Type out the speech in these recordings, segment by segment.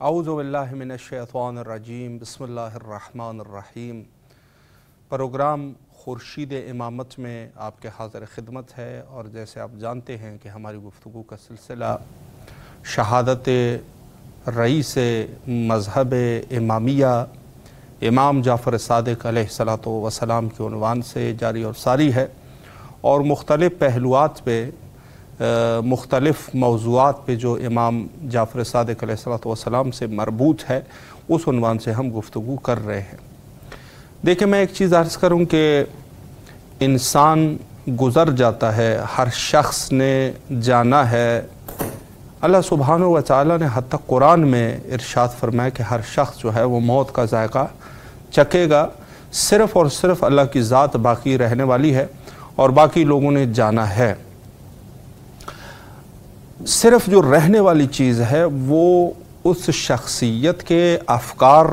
اعوذ باللہ من الشیطان الرجیم بسم اللہ الرحمن الرحیم۔ پروگرام خورشید امامت میں آپ کے حاضر خدمت ہے، اور جیسے آپ جانتے ہیں کہ ہماری گفتگو کا سلسلہ شہادت رئیس مذہب امامیہ امام جعفر صادق علیہ الصلوۃ والسلام کے عنوان سے جاری اور ساری ہے، اور مختلف پہلوات پہ مختلف موضوعات پہ جو امام جعفر صادق علیہ الصلوۃ والسلام سے مربوط ہے اس عنوان سے ہم گفتگو کر رہے ہیں۔ دیکھیں، میں ایک چیز عرض کروں کہ انسان گزر جاتا ہے، ہر شخص نے جانا ہے۔ اللہ سبحانہ و تعالیٰ نے حتی قرآن میں ارشاد فرمایا کہ ہر شخص جو ہے وہ موت کا ذائقہ چکھے گا، صرف اور صرف اللہ کی ذات باقی رہنے والی ہے اور باقی لوگوں نے جانا ہے۔ صرف جو رہنے والی چیز ہے وہ اس شخصیت کے افکار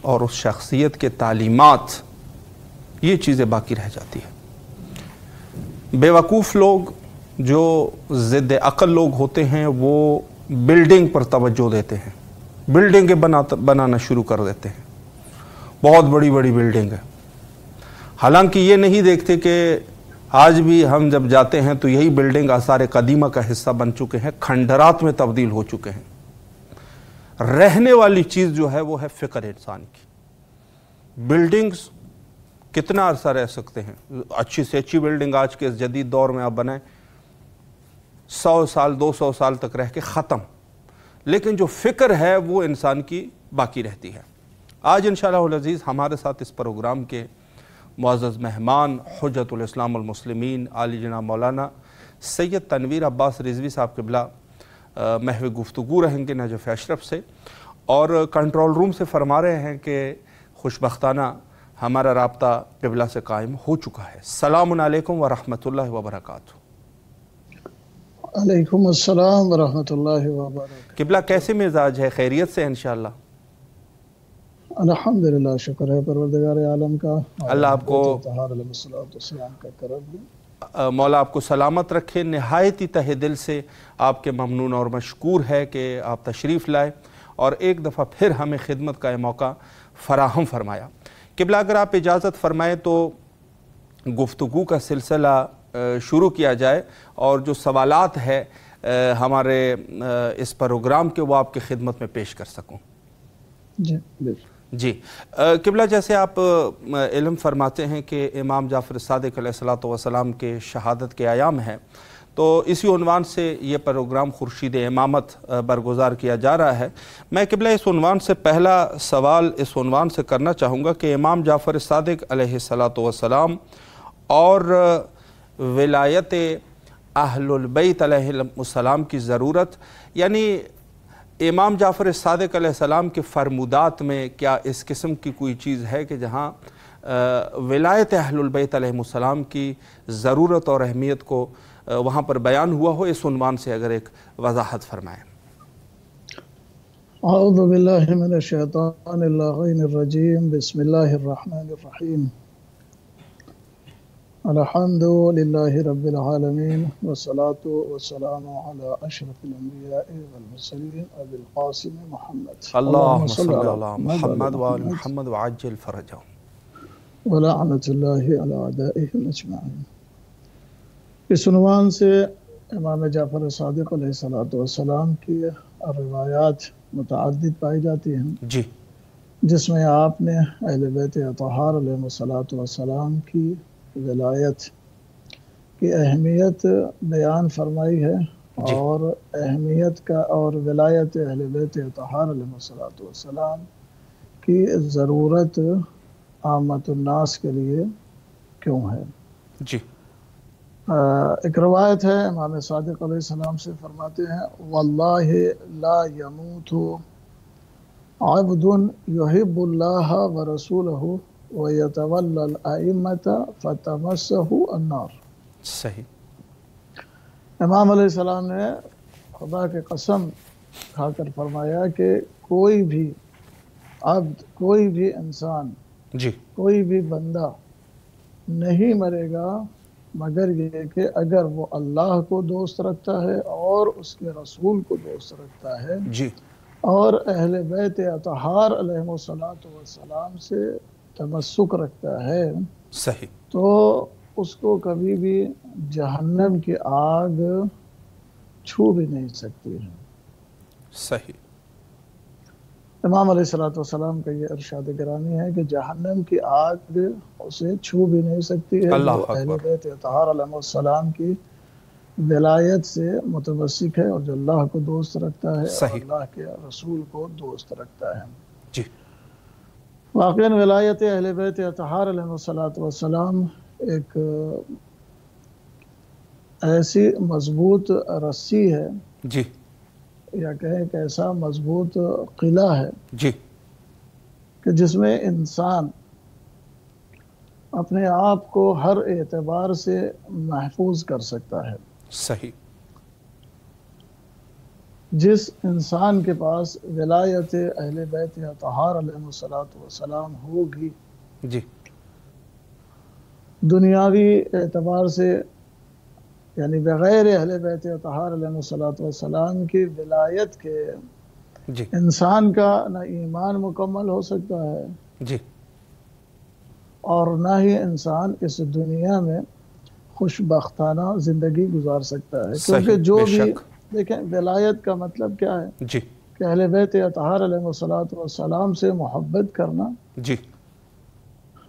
اور اس شخصیت کے تعلیمات، یہ چیزیں باقی رہ جاتی ہیں۔ بے وقوف لوگ جو ضد عقل لوگ ہوتے ہیں وہ بلڈنگ پر توجہ دیتے ہیں، بلڈنگیں بنانا شروع کر دیتے ہیں، بہت بڑی بڑی بلڈنگ ہے، حالانکہ یہ نہیں دیکھتے کہ آج بھی ہم جب جاتے ہیں تو یہی بلڈنگ آثار قدیمہ کا حصہ بن چکے ہیں، کھنڈرات میں تبدیل ہو چکے ہیں۔ رہنے والی چیز جو ہے وہ ہے فکر انسان کی۔ بلڈنگز کتنا عرصہ رہ سکتے ہیں؟ اچھی سے اچھی بلڈنگ آج کے جدید دور میں آپ بنائیں 100 سال 200 سال تک رہ کے ختم، لیکن جو فکر ہے وہ انسان کی باقی رہتی ہے۔ آج انشاءاللہ العزیز ہمارے ساتھ اس پروگرام کے معزز مہمان حجت الاسلام المسلمین عالی جناب مولانا سید تنویر عباس رضوی صاحب قبلہ محو گفتگو رہیں گے نجف اشرف سے، اور کنٹرول روم سے فرما رہے ہیں کہ خوشبختانہ ہمارا رابطہ قبلہ سے قائم ہو چکا ہے۔ السلام علیکم ورحمۃ اللہ وبرکاتہ۔ علیکم السلام ورحمۃ اللہ وبرکاتہ۔ قبلہ کیسے مزاج ہے؟ خیریت سے انشاءاللہ؟ الحمدللہ، شکر ہے پروردگار عالم کا، اللہ آپ کو علیہ السلام کا کرم، مولا آپ کو سلامت رکھے۔ نہایت ہی تہ دل سے آپ کے ممنون اور مشکور ہے کہ آپ تشریف لائے اور ایک دفعہ پھر ہمیں خدمت کا یہ موقع فراہم فرمایا۔ قبلہ اگر آپ اجازت فرمائیں تو گفتگو کا سلسلہ شروع کیا جائے، اور جو سوالات ہے ہمارے اس پروگرام کے وہ آپ کی خدمت میں پیش کر سکوں۔ جی قبلہ، جیسے آپ علم فرماتے ہیں کہ امام جعفر صادق علیہ الصلوۃ والسلام کے شہادت کے ایام ہیں، تو اسی عنوان سے یہ پروگرام خورشید امامت برگزار کیا جا رہا ہے۔ میں قبلہ اس عنوان سے پہلا سوال اس عنوان سے کرنا چاہوں گا کہ امام جعفر صادق علیہ الصلوۃ والسلام اور ولایت اہل البیت علیہ السلام کی ضرورت، یعنی امام جعفر صادق علیہ السلام کے فرمودات میں کیا اس قسم کی کوئی چیز ہے کہ جہاں ولایت اہل البیت علیہ السلام کی ضرورت اور اہمیت کو وہاں پر بیان ہوا ہو؟ اس عنوان سے اگر ایک وضاحت فرمائیں۔ اعوذ باللہ من الشیطان اللعین الرجیم، بسم اللہ الرحمن الرحیم، الحمد للہ رب العالمین، والصلاة والسلام علی اشرف الانبیاء والمرسلین ابی القاسم محمد، اللہم صلی علی محمد وآل محمد وعجل فرجہم، ولعنت اللہ علی اعدائہم اجمعین۔ اس عنوان سے امام جعفر صادق علیہ السلام کی روایات متعدد پائی جاتی ہیں، جی، جس میں آپ نے اہل بیت اطہار علیہ السلام کی ولایت کی اہمیت بیان فرمائی ہے، اور اہمیت کا اور ولایت اہل بیت اطہار علیہ السلام کی ضرورت عامت الناس کے لیے کیوں ہے۔ جی، ایک روایت ہے، امام صادق علیہ السلام سے فرماتے ہیں، واللہ لا یموت عبد یحب اللہ ورسولہ ویتولی الائمۃ فتمسہ النار۔ صحیح۔ امام علیہ السلام نے خدا کی قسم کھا کر فرمایا کہ کوئی بھی عبد، کوئی بھی انسان، جی، کوئی بھی بندہ نہیں مرے گا مگر یہ کہ اگر وہ اللہ کو دوست رکھتا ہے اور اس کے رسول کو دوست رکھتا ہے، جی، اور اہل بیت اطہار علیہ السلام سے تمسک رکھتا ہے صحیح. تو اس کو کبھی بھی جہنم کی آگ چھو بھی نہیں سکتی ہے. صحیح. امام علیہ السلام کا یہ ارشاد گرامی ہے کہ جہنم کی آگ اسے چھو بھی نہیں سکتی ہے اللہ جو اہل اکبر. بیت اطہار علیہ السلام کی ولایت سے متمسک ہے اور جو اللہ کو دوست رکھتا ہے اور صحیح. اللہ کے رسول کو دوست رکھتا ہے. جی. واقعاً ولایت اہل بیت اطہار علیہ السلام ایک ایسی مضبوط رسی ہے جی. یا کہیں ایک ایسا مضبوط قلعہ ہے جی. کہ جس میں انسان اپنے آپ کو ہر اعتبار سے محفوظ کر سکتا ہے. صحیح. جس انسان کے پاس ولایت اہل بیت اطہار علیہ السلام ہوگی جی. دنیاوی اعتبار سے یعنی بغیر اہل بیت اطہار علیہ السلام کی ولایت کے جی. انسان کا نہ ایمان مکمل ہو سکتا ہے جی. اور نہ ہی انسان اس دنیا میں خوش بختانہ زندگی گزار سکتا ہے. صحیح. کیونکہ جو بے بھی شک. دیکھیں ولایت کا مطلب کیا ہے جی. کہ اہل بیت اطہار علیہ السلام سے محبت کرنا جی.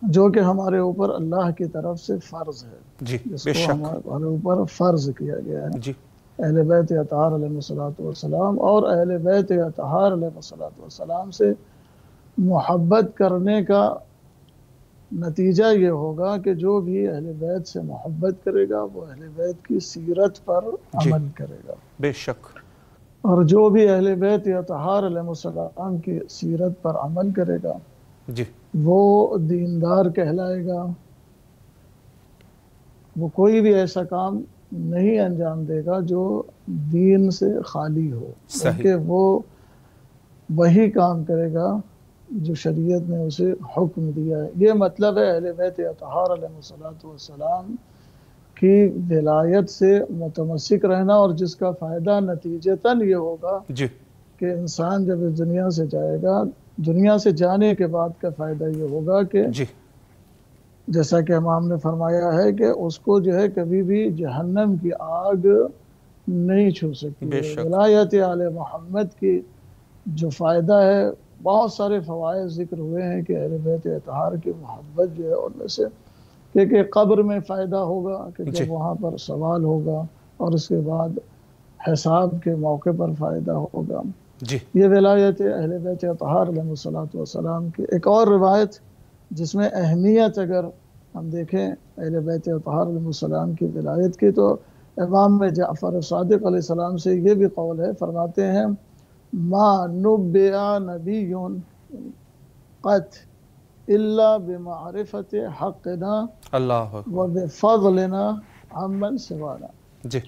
جو کہ ہمارے اوپر اللہ کی طرف سے فرض ہے جی. جس بے کو شک. ہمارے اوپر فرض کیا گیا ہے. جی. اہل بیت اطہار علیہ السلام اور اہل بیت اطہار علیہ السلام سے محبت کرنے کا نتیجہ یہ ہوگا کہ جو بھی اہل بیت سے محبت کرے گا وہ اہل بیت کی سیرت پر جی. عمل کرے گا بے شک. اور جو بھی اہل بیت اطہار علیہ السلام کی سیرت پر عمل کرے گا جی. وہ دیندار کہلائے گا. وہ کوئی بھی ایسا کام نہیں انجام دے گا جو دین سے خالی ہو صحیح. بلکہ وہ وہی کام کرے گا جو شریعت نے اسے حکم دیا ہے. یہ مطلب ہے اہل بیت اطہار علیہ السلام کی ولایت سے متمسک رہنا اور جس کا فائدہ نتیجتاً یہ ہوگا جی. کہ انسان جب اس دنیا سے جائے گا دنیا سے جانے کے بعد کا فائدہ یہ ہوگا کہ جی. جیسا کہ امام نے فرمایا ہے کہ اس کو جو ہے کبھی بھی جہنم کی آگ نہیں چھو سکتی بے ہے. شک. ولایت آل محمد کی جو فائدہ ہے بہت سارے فوائد ذکر ہوئے ہیں کہ اہل بیت اطہار کی محبت جو ہے ان میں سے کہ قبر میں فائدہ ہوگا کہ جی. جب وہاں پر سوال ہوگا اور اس کے بعد حساب کے موقع پر فائدہ ہوگا. جی. یہ ولایت اہل بیت اطہار علیہ السلام کی ایک اور روایت جس میں اہمیت اگر ہم دیکھیں اہل بیت اطہار علیہ السلام کی ولایت کی تو امام جعفر صادق علیہ السلام سے یہ بھی قول ہے. فرماتے ہیں ما نبئ نبی قط الا بمعرفت حقنا اللہ اکبر. وبفضلنا عمن سوانا. جی.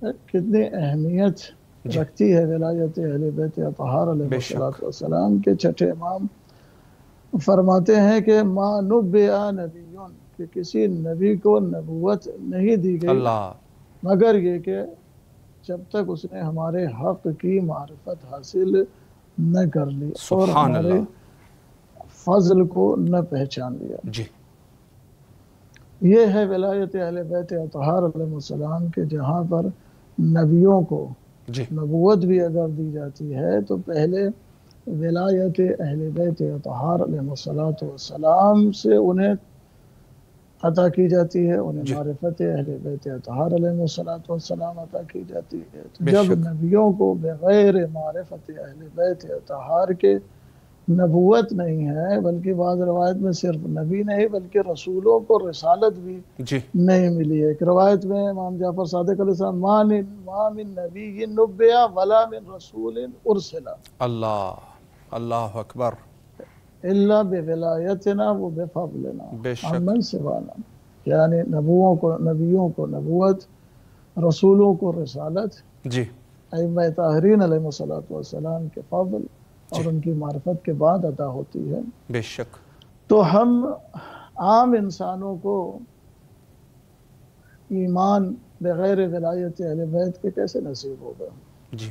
کتنی اہمیت جی. رکھتی ہے ولایت اہل بیت اطہار بے علیہ شک. السلام کے چھٹے امام فرماتے ہیں کہ ما نبئ نبی کہ کسی نبی کو نبوت نہیں دی گئی اللہ. مگر یہ کہ جب تک اس نے ہمارے حق کی معرفت حاصل نہ کر لی اور سبحان ہمارے اللہ. فضل کو نہ پہچان لیا. جی. یہ ہے ولایت اہل بیت اطہار علیہ السلام کے جہاں پر نبیوں کو جی. نبوت بھی اگر دی جاتی ہے تو پہلے ولایت اہل بیت اطہار علیہ السلام سے انہیں عطا کی جاتی ہے انہیں جی. معرفت اہل بیت اطہار علیہ السلام عطا کی جاتی ہے. تو بے جب شک. نبیوں کو بغیر معرفت اہل بیت اطہار کے نبوت نہیں ہے بلکہ بعض روایت میں صرف نبی نہیں بلکہ رسولوں کو رسالت بھی جی. نہیں ملی ہے. ایک روایت میں امام جعفر صادق علیہ السلام ما من نبی نبئ ولا من رسول ارسل اللہ. اللہ اکبر. الا بولایتنا و بفضلنا بے شک. عمن سوانا. یعنی نبیوں کو نبوت رسولوں کو رسالت جی. ائمہ طاہرین علیہ السلام کے فضل جی. اور ان کی معرفت کے بعد عطا ہوتی ہے. بے شک. تو ہم عام انسانوں کو ایمان بغیر ولایت اہل بیت کے کیسے نصیب ہوگا؟ جی.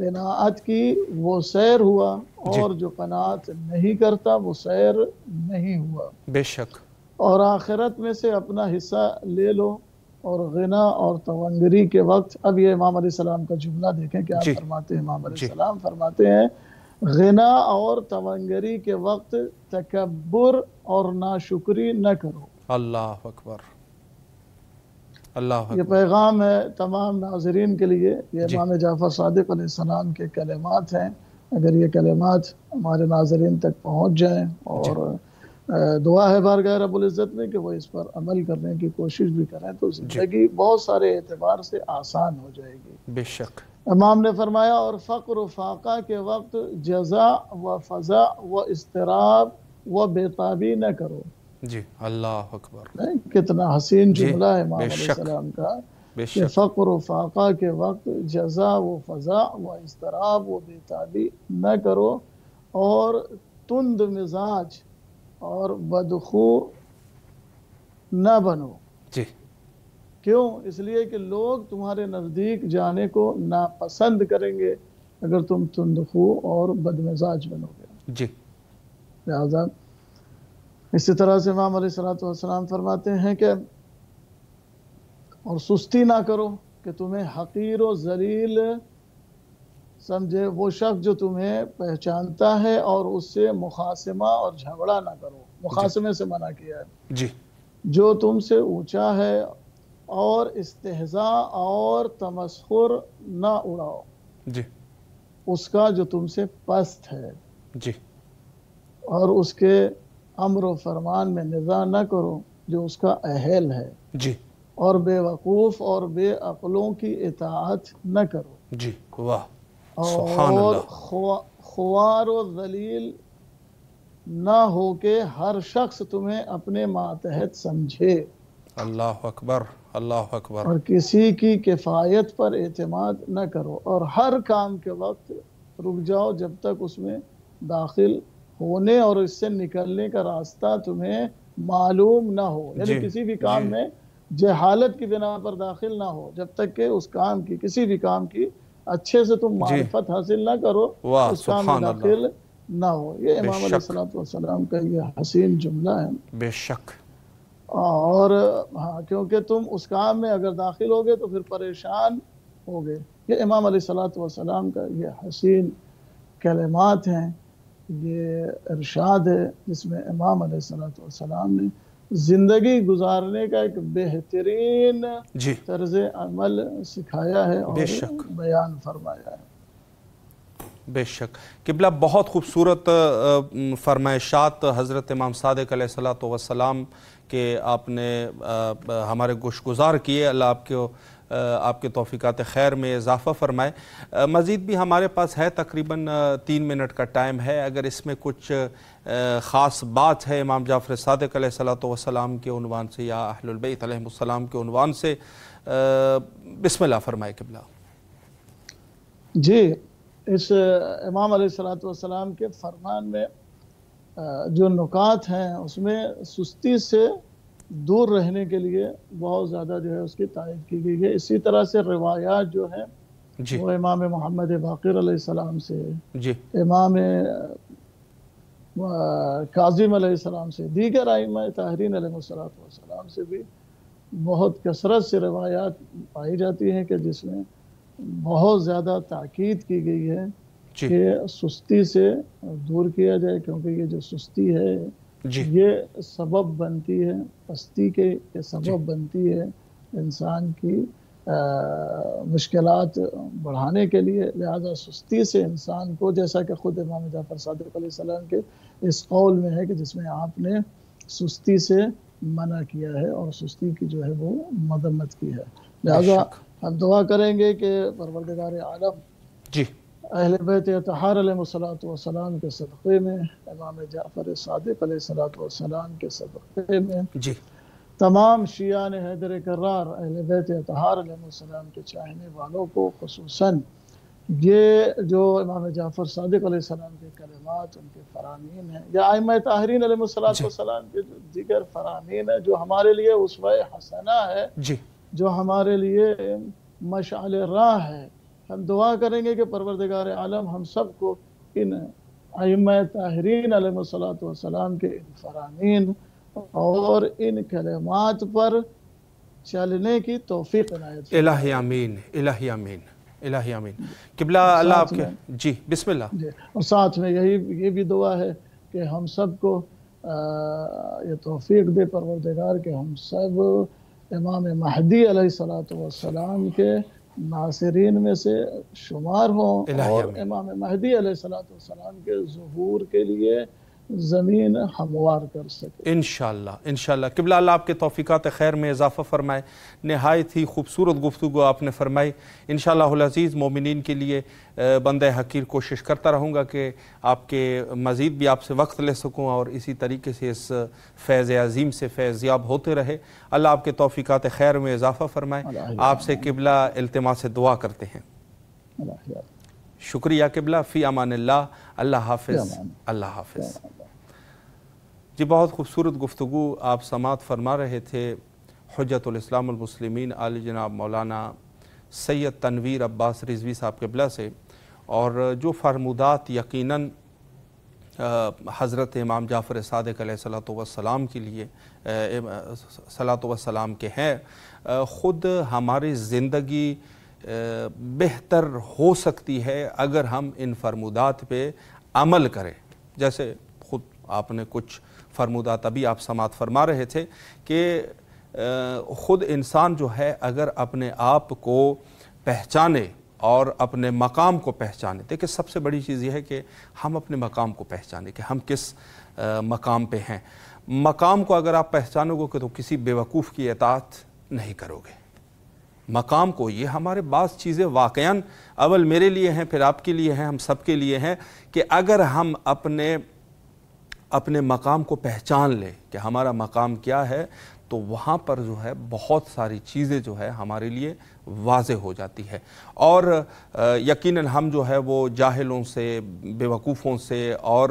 قناعت کی وہ سیر ہوا، اور جو قناعت نہیں کرتا وہ سیر نہیں ہوا۔ بے شک۔ اور آخرت میں سے اپنا حصہ لے لو، اور غنا اور تونگری کے وقت، اب یہ امام علیہ السلام کا جملہ دیکھیں کیا فرماتے ہیں۔ امام علیہ السلام فرماتے ہیں غنا اور تونگری کے وقت تکبر اور ناشکری نہ کرو۔ اللہ اکبر، اللہ یہ اکبر۔ پیغام ہے تمام ناظرین کے لیے، یہ امام جعفر صادق علیہ السلام کے کلمات ہیں۔ اگر یہ کلمات ہمارے ناظرین تک پہنچ جائیں، اور دعا ہے بارگاہ رب العزت میں کہ وہ اس پر عمل کرنے کی کوشش بھی کریں، تو زندگی بہت سارے اعتبار سے آسان ہو جائے گی۔ بے شک۔ امام نے فرمایا اور فقر و فاقہ کے وقت جزا و فضا و اضطراب و بےتابی نہ کرو۔ جی، اللہ اکبر۔ کتنا حسین جملہ ہے امام علیہ السلام کا، بے کہ شک۔ فقر و فاقہ کے وقت جزا و فضا و اضطراب و بےتابی نہ کرو، اور تند مزاج اور بدخو نہ بنو۔ جی۔ کیوں؟ اس لیے کہ لوگ تمہارے نزدیک جانے کو ناپسند کریں گے اگر تم تندخو اور بدمزاج بنو گے۔ جی۔ لہذا اسی طرح سے امام علیہ السلام فرماتے ہیں کہ اور سستی نہ کرو، کہ تمہیں حقیر و ذلیل سمجھے وہ شخص جو تمہیں پہچانتا ہے، اور اس سے مخاصمہ اور جھگڑا نہ کرو۔ مخاصمے سے منع کیا ہے۔ جی۔ جو تم سے اونچا ہے، اور استہزاء اور تمسخر نہ اڑاؤ جی۔ اس کا جو تم سے پست ہے، جی۔ اور اس کے امر و فرمان میں نزاع نہ کرو جو اس کا اہل ہے، جی۔ اور بے وقوف اور بے عقلوں کی اطاعت نہ کرو، جی۔ واہ، سبحان اور اللہ۔ خوار و ذلیل نہ ہو کہ ہر شخص تمہیں اپنے ماتحت سمجھے، اللہ اکبر، اللہ اکبر۔ اور کسی کی کفایت پر اعتماد نہ کرو، اور ہر کام کے وقت رک جاؤ جب تک اس میں داخل ہونے اور اس سے نکلنے کا راستہ تمہیں معلوم نہ ہو۔ یعنی کسی بھی کام میں جہالت کی بنا پر داخل نہ ہو جب تک کہ اس کام کی، کسی بھی کام کی اچھے سے تم معرفت حاصل نہ کرو، اس کام میں داخل نہ ہو۔ یہ امام علیہ السلام کا یہ حسین جملہ ہے۔ بے شک۔ اور ہاں، کیونکہ تم اس کام میں اگر داخل ہوگے تو پھر پریشان ہوگے۔ یہ امام علیہ السلام کا یہ حسین کلمات ہیں، یہ ارشاد ہے جس میں امام علیہ السلام نے زندگی گزارنے کا ایک بہترین طرز عمل سکھایا ہے اور بیان فرمایا ہے۔ بے شک۔ قبلہ بہت خوبصورت فرمائشات حضرت امام صادق علیہ السلام کہ آپ نے ہمارے گوش گزار کیے۔ اللہ آپ کے توفیقات خیر میں اضافہ فرمائے۔ مزید بھی ہمارے پاس ہے، تقریباً 3 منٹ کا ٹائم ہے، اگر اس میں کچھ خاص بات ہے امام جعفر صادق علیہ السلام کے عنوان سے یا اہل البیت علیہ السلام کے عنوان سے، بسم اللہ فرمائے قبلہ۔ جی، اس امام علیہ السلام کے فرمان میں جو نکات ہیں اس میں سستی سے دور رہنے کے لیے بہت زیادہ جو ہے اس کی تائید کی گئی ہے۔ اسی طرح سے روایات جو ہیں وہ امام محمد باقر علیہ السلام سے، امام کاظم علیہ السلام سے، دیگر ائمہ طاہرین علیہ السلام سے بھی بہت کثرت سے روایات پائی جاتی ہیں کہ جس میں بہت زیادہ تاکید کی گئی ہے کہ سستی سے دور کیا جائے، کیونکہ یہ جو سستی ہے یہ سبب بنتی ہے پستی کے، یہ سبب بنتی ہے انسان کی مشکلات بڑھانے کے لیے۔ لہذا سستی سے انسان کو، جیسا کہ خود امام جعفر صادق علیہ السلام کے اس قول میں ہے کہ جس میں آپ نے سستی سے منع کیا ہے اور سستی کی جو ہے وہ مذمت کی ہے۔ لہذا ہم دعا کریں گے کہ پروردگار عالم اہل بیت اطہار علیہ السلام کے صدقے میں، امام جعفر صادق علیہ السلام کے صدقے میں، تمام شیعان حیدر کرار اہل بیت اطہار علیہ السلام کے چاہنے والوں کو، خصوصاً یہ جو امام جعفر صادق علیہ السلام کے کلمات، ان کے فرامین ہیں، یا ائمہ طاہرین علیہ السلام کے جو دیگر فرامین ہیں جو ہمارے لیے اسوہ حسنہ ہے، جو ہمارے لیے مشعل راہ ہے، ہم دعا کریں گے کہ پروردگار عالم ہم سب کو ان ائمہ طاہرین علیہ الصلوۃ والسلام کے ان فرامین اور ان کلمات پر چلنے کی توفیق عنایت فرمائے۔ الہی آمین، الہی آمین، الہی آمین۔ قبلہ اللہ آپ کے جی بسم اللہ۔ جی، اور ساتھ میں یہ بھی دعا ہے کہ ہم سب کو یہ توفیق دے پروردگار کہ ہم سب امام مہدی علیہ الصلوۃ والسلام کے ناصرین میں سے شمار ہوں اور امام مہدی علیہ الصلوۃ والسلام کے ظہور کے لیے زمین ہموار کر سکے انشاءاللہ انشاءاللہ۔ قبلہ اللہ آپ کے توفیقات خیر میں اضافہ فرمائے۔ نہایت ہی خوبصورت گفتگو آپ نے فرمائی۔ انشاءاللہ العزیز مومنین کے لیے بندہ حقیر کوشش کرتا رہوں گا کہ آپ کے مزید بھی آپ سے وقت لے سکوں اور اسی طریقے سے اس فیض عظیم سے فیضیاب ہوتے رہے۔ اللہ آپ کے توفیقات خیر میں اضافہ فرمائے۔ آپ سے قبلہ التماس دعا کرتے ہیں۔ شکریہ قبلہ، فی امان اللہ، اللہ حافظ، اللہ حافظ۔ جی بہت خوبصورت گفتگو آپ سماعت فرما رہے تھے حجت الاسلام المسلمین عالی جناب مولانا سید تنویر عباس رضوی صاحب قبلہ سے، اور جو فرمودات یقیناً حضرت امام جعفر صادق علیہ الصلوۃ والسلام کے لیے صلوۃ والسلام کے ہیں، خود ہماری زندگی بہتر ہو سکتی ہے اگر ہم ان فرمودات پہ عمل کریں۔ جیسے خود آپ نے کچھ فرمودات ابھی آپ سماعت فرما رہے تھے کہ خود انسان جو ہے اگر اپنے آپ کو پہچانے اور اپنے مقام کو پہچانے، دیکھیں سب سے بڑی چیز یہ ہے کہ ہم اپنے مقام کو پہچانے کہ ہم کس مقام پہ ہیں۔ مقام کو اگر آپ پہچانو گے تو کسی بیوقوف کی اطاعت نہیں کرو گے۔ مقام کو، یہ ہمارے بعض چیزیں واقعاً اول میرے لیے ہیں پھر آپ کے لیے ہیں، ہم سب کے لیے ہیں کہ اگر ہم اپنے مقام کو پہچان لیں کہ ہمارا مقام کیا ہے تو وہاں پر جو ہے بہت ساری چیزیں جو ہے ہمارے لیے واضح ہو جاتی ہے، اور یقیناً ہم جو ہے وہ جاہلوں سے، بیوقوفوں سے اور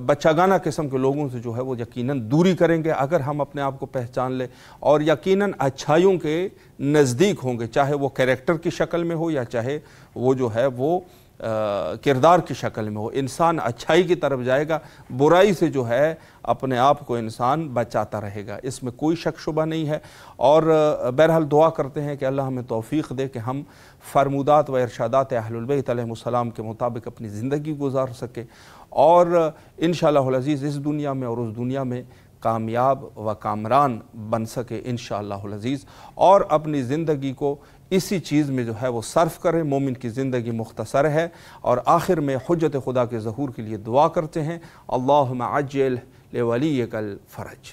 بچگانہ قسم کے لوگوں سے جو ہے وہ یقیناً دوری کریں گے اگر ہم اپنے آپ کو پہچان لیں، اور یقیناً اچھائیوں کے نزدیک ہوں گے، چاہے وہ کریکٹر کی شکل میں ہو یا چاہے وہ جو ہے وہ کردار کی شکل میں ہو۔ انسان اچھائی کی طرف جائے گا، برائی سے جو ہے اپنے آپ کو انسان بچاتا رہے گا، اس میں کوئی شک شبہ نہیں ہے۔ اور بہرحال دعا کرتے ہیں کہ اللہ ہمیں توفیق دے کہ ہم فرمودات و ارشادات اہل البیت علیہ السلام کے مطابق اپنی زندگی گزار سکے، اور انشاءاللہ العزیز اس دنیا میں اور اس دنیا میں کامیاب و کامران بن سکے انشاءاللہ العزیز، اور اپنی زندگی کو اسی چیز میں جو ہے وہ صرف کریں۔ مومن کی زندگی مختصر ہے، اور آخر میں حجت خدا کے ظہور کے لیے دعا کرتے ہیں، اللہم عجل لولیک الفرج۔